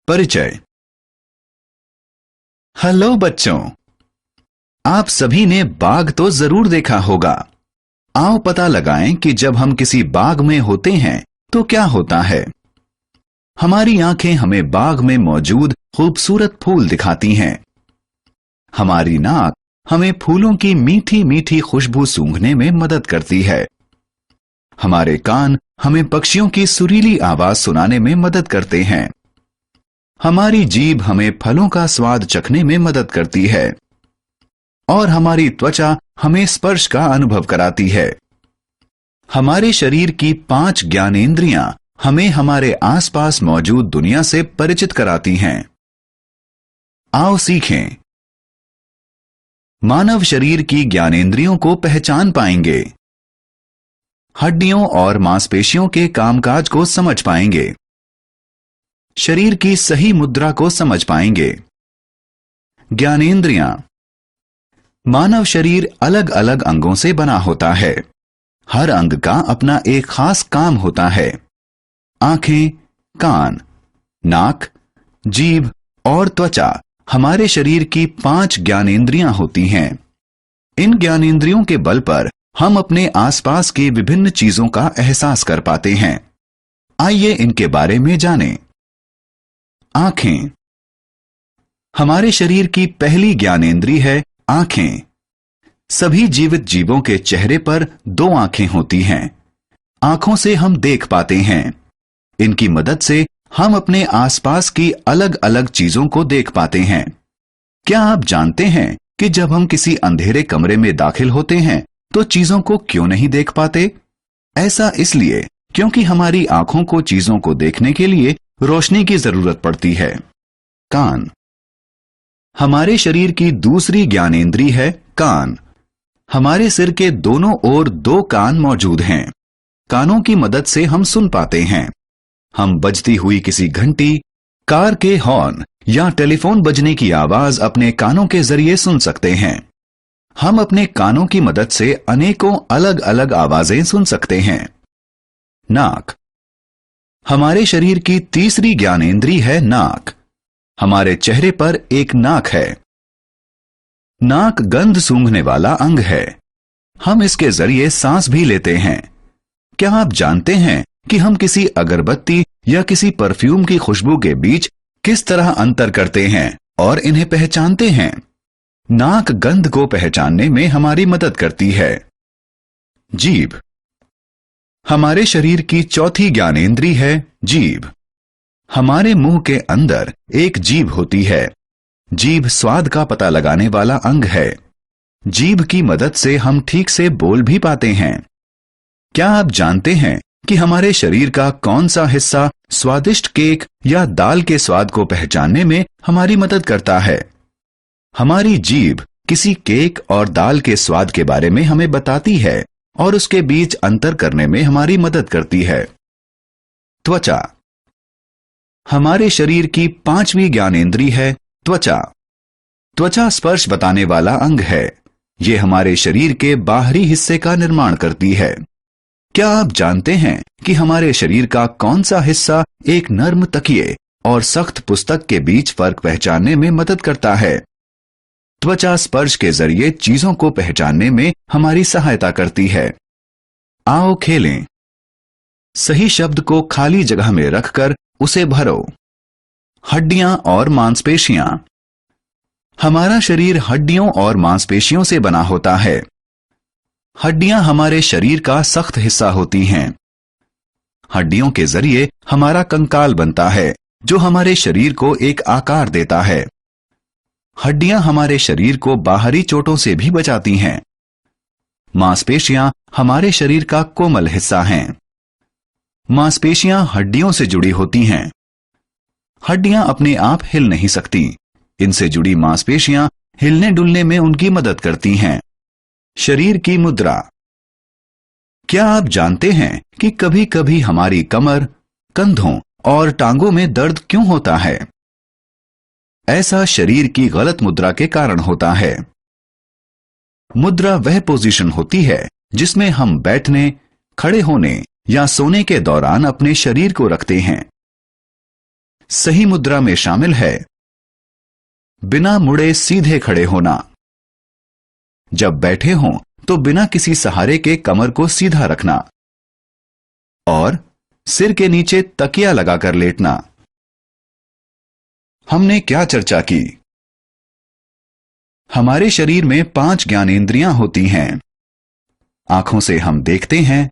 परिचय। हेलो बच्चों, आप सभी ने बाघ तो जरूर देखा होगा। आओ पता लगाएं कि जब हम किसी बाग में होते हैं तो क्या होता है। हमारी आंखें हमें बाग में मौजूद खूबसूरत फूल दिखाती हैं। हमारी नाक हमें फूलों की मीठी मीठी खुशबू सूंघने में मदद करती है। हमारे कान हमें पक्षियों की सुरीली आवाज सुनाने में मदद करते हैं। हमारी जीभ हमें फलों का स्वाद चखने में मदद करती है और हमारी त्वचा हमें स्पर्श का अनुभव कराती है। हमारे शरीर की 5 ज्ञानेंद्रियां हमें हमारे आसपास मौजूद दुनिया से परिचित कराती हैं। आओ सीखें। मानव शरीर की ज्ञानेंद्रियों को पहचान पाएंगे, हड्डियों और मांसपेशियों के कामकाज को समझ पाएंगे, शरीर की सही मुद्रा को समझ पाएंगे। ज्ञानेंद्रियां। मानव शरीर अलग अलग अंगों से बना होता है। हर अंग का अपना एक खास काम होता है। आंखें, कान, नाक, जीभ और त्वचा हमारे शरीर की 5 ज्ञानेंद्रियां होती हैं। इन ज्ञानेंद्रियों के बल पर हम अपने आसपास की विभिन्न चीजों का एहसास कर पाते हैं। आइए इनके बारे में जानें। आंखें। हमारे शरीर की पहली ज्ञानेंद्रिय है आंखें। सभी जीवित जीवों के चेहरे पर 2 आंखें होती हैं। आंखों से हम देख पाते हैं। इनकी मदद से हम अपने आसपास की अलग अलग चीजों को देख पाते हैं। क्या आप जानते हैं कि जब हम किसी अंधेरे कमरे में दाखिल होते हैं तो चीजों को क्यों नहीं देख पाते? ऐसा इसलिए क्योंकि हमारी आंखों को चीजों को देखने के लिए रोशनी की जरूरत पड़ती है। कान। हमारे शरीर की दूसरी ज्ञानेंद्रिय है कान। हमारे सिर के दोनों ओर 2 कान मौजूद हैं। कानों की मदद से हम सुन पाते हैं। हम बजती हुई किसी घंटी, कार के हॉर्न या टेलीफोन बजने की आवाज अपने कानों के जरिए सुन सकते हैं। हम अपने कानों की मदद से अनेकों अलग अलग आवाजें सुन सकते हैं। नाक। हमारे शरीर की तीसरी ज्ञानेंद्रिय है नाक। हमारे चेहरे पर एक नाक है। नाक गंध सूंघने वाला अंग है। हम इसके जरिए सांस भी लेते हैं। क्या आप जानते हैं कि हम किसी अगरबत्ती या किसी परफ्यूम की खुशबू के बीच किस तरह अंतर करते हैं और इन्हें पहचानते हैं? नाक गंध को पहचानने में हमारी मदद करती है। जीभ। हमारे शरीर की चौथी ज्ञानेंद्रिय है जीभ। हमारे मुंह के अंदर एक जीभ होती है। जीभ स्वाद का पता लगाने वाला अंग है। जीभ की मदद से हम ठीक से बोल भी पाते हैं। क्या आप जानते हैं कि हमारे शरीर का कौन सा हिस्सा स्वादिष्ट केक या दाल के स्वाद को पहचानने में हमारी मदद करता है? हमारी जीभ किसी केक और दाल के स्वाद के बारे में हमें बताती है और उसके बीच अंतर करने में हमारी मदद करती है। त्वचा। हमारे शरीर की 5वीं ज्ञानेंद्रिय है त्वचा। त्वचा स्पर्श बताने वाला अंग है। यह हमारे शरीर के बाहरी हिस्से का निर्माण करती है। क्या आप जानते हैं कि हमारे शरीर का कौन सा हिस्सा एक नर्म तकिए और सख्त पुस्तक के बीच फर्क पहचानने में मदद करता है? त्वचा स्पर्श के जरिए चीजों को पहचानने में हमारी सहायता करती है। आओ खेलें। सही शब्द को खाली जगह में रखकर उसे भरो। हड्डियां और मांसपेशियां। हमारा शरीर हड्डियों और मांसपेशियों से बना होता है। हड्डियां हमारे शरीर का सख्त हिस्सा होती हैं। हड्डियों के जरिए हमारा कंकाल बनता है जो हमारे शरीर को एक आकार देता है। हड्डियां हमारे शरीर को बाहरी चोटों से भी बचाती हैं। मांसपेशियां हमारे शरीर का कोमल हिस्सा हैं। मांसपेशियां हड्डियों से जुड़ी होती हैं। हड्डियां अपने आप हिल नहीं सकती। इनसे जुड़ी मांसपेशियां हिलने डुलने में उनकी मदद करती हैं। शरीर की मुद्रा। क्या आप जानते हैं कि कभी कभी हमारी कमर, कंधों और टांगों में दर्द क्यों होता है? ऐसा शरीर की गलत मुद्रा के कारण होता है। मुद्रा वह पोजीशन होती है जिसमें हम बैठने, खड़े होने या सोने के दौरान अपने शरीर को रखते हैं। सही मुद्रा में शामिल है बिना मुड़े सीधे खड़े होना। जब बैठे हों तो बिना किसी सहारे के कमर को सीधा रखना और सिर के नीचे तकिया लगाकर लेटना। हमने क्या चर्चा की? हमारे शरीर में 5 ज्ञानेंद्रियां होती हैं। आंखों से हम देखते हैं,